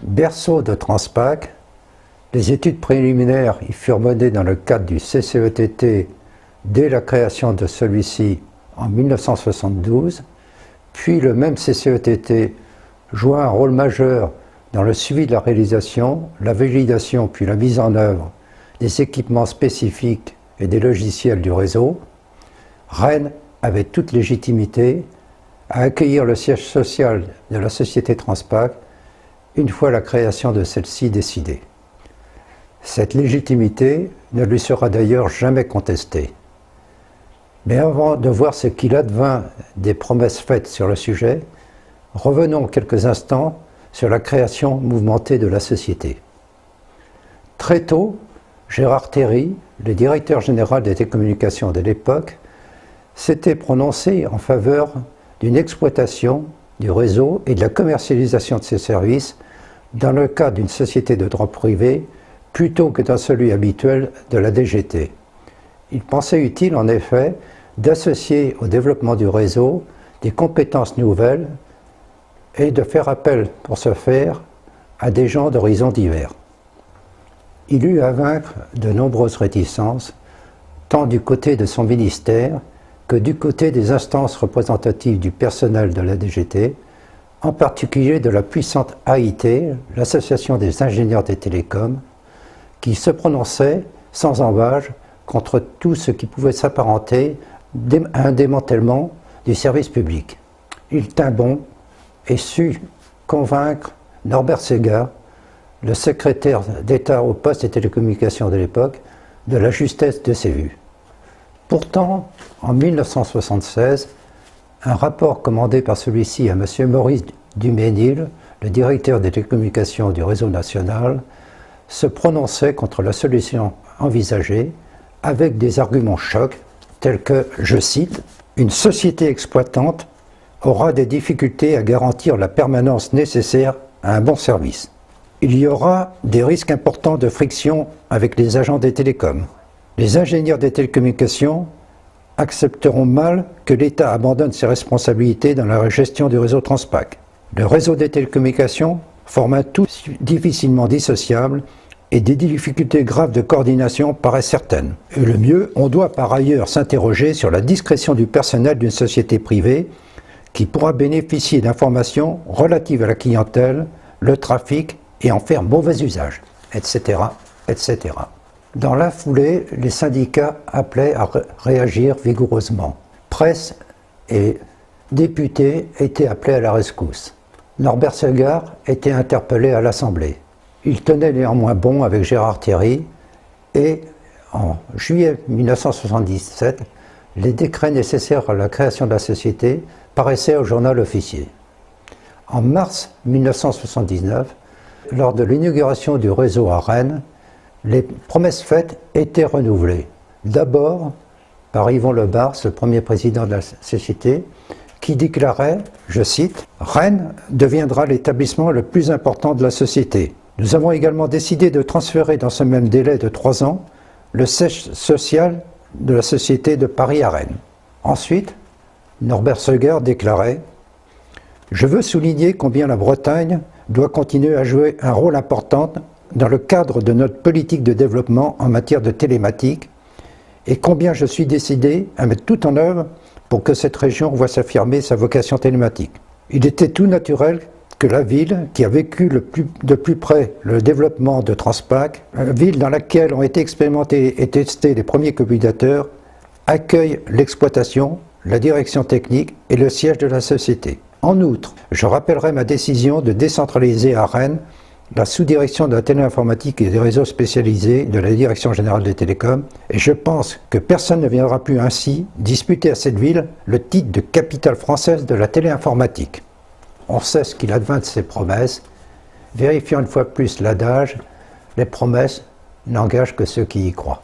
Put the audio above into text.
Berceau de Transpac, les études préliminaires y furent menées dans le cadre du CCETT dès la création de celui-ci en 1972, puis le même CCETT joua un rôle majeur dans le suivi de la réalisation, la validation puis la mise en œuvre des équipements spécifiques et des logiciels du réseau. Rennes avait toute légitimité à accueillir le siège social de la société Transpac une fois la création de celle-ci décidée. Cette légitimité ne lui sera d'ailleurs jamais contestée. Mais avant de voir ce qu'il advint des promesses faites sur le sujet, revenons quelques instants sur la création mouvementée de la société. Très tôt, Gérard Théry, le directeur général des télécommunications de l'époque, s'était prononcé en faveur d'une exploitation du réseau et de la commercialisation de ses services dans le cadre d'une société de droit privé plutôt que dans celui habituel de la DGT. Il pensait utile en effet d'associer au développement du réseau des compétences nouvelles et de faire appel pour ce faire à des gens d'horizons divers. Il eut à vaincre de nombreuses réticences, tant du côté de son ministère que du côté des instances représentatives du personnel de la DGT, en particulier de la puissante AIT, l'Association des ingénieurs des télécoms, qui se prononçait sans embâche contre tout ce qui pouvait s'apparenter à un démantèlement du service public. Il tint bon et sut convaincre Norbert Segard, le secrétaire d'État aux postes et télécommunications de l'époque, de la justesse de ses vues. Pourtant, en 1976, un rapport commandé par celui-ci à M. Maurice Duménil, le directeur des télécommunications du réseau national, se prononçait contre la solution envisagée avec des arguments chocs tels que, je cite, « Une société exploitante aura des difficultés à garantir la permanence nécessaire à un bon service. Il y aura des risques importants de friction avec les agents des télécoms. Les ingénieurs des télécommunications accepteront mal que l'État abandonne ses responsabilités dans la gestion du réseau Transpac. Le réseau des télécommunications forme un tout difficilement dissociable et des difficultés graves de coordination paraissent certaines. Et le mieux, on doit par ailleurs s'interroger sur la discrétion du personnel d'une société privée qui pourra bénéficier d'informations relatives à la clientèle, le trafic et en faire mauvais usage, etc., etc. Dans la foulée, les syndicats appelaient à réagir vigoureusement. Presse et députés étaient appelés à la rescousse. Norbert Segard était interpellé à l'Assemblée. Il tenait néanmoins bon avec Gérard Théry et, en juillet 1977, les décrets nécessaires à la création de la société paraissaient au journal officiel. En mars 1979, lors de l'inauguration du réseau à Rennes, les promesses faites étaient renouvelées. D'abord par Yvon Lebars, le premier président de la société, qui déclarait, je cite, « Rennes deviendra l'établissement le plus important de la société. Nous avons également décidé de transférer dans ce même délai de 3 ans le siège social de la société de Paris à Rennes. » Ensuite, Norbert Segard déclarait « Je veux souligner combien la Bretagne doit continuer à jouer un rôle important dans le cadre de notre politique de développement en matière de télématique et combien je suis décidé à mettre tout en œuvre pour que cette région voie s'affirmer sa vocation télématique. Il était tout naturel que la ville, qui a vécu de plus près le développement de Transpac, ville dans laquelle ont été expérimentés et testés les premiers commutateurs, accueille l'exploitation, la direction technique et le siège de la société. En outre, je rappellerai ma décision de décentraliser à Rennes la sous-direction de la téléinformatique et des réseaux spécialisés de la Direction générale des télécoms, et je pense que personne ne viendra plus ainsi disputer à cette ville le titre de capitale française de la téléinformatique. On sait ce qu'il advint de ces promesses, vérifiant une fois plus l'adage, les promesses n'engagent que ceux qui y croient.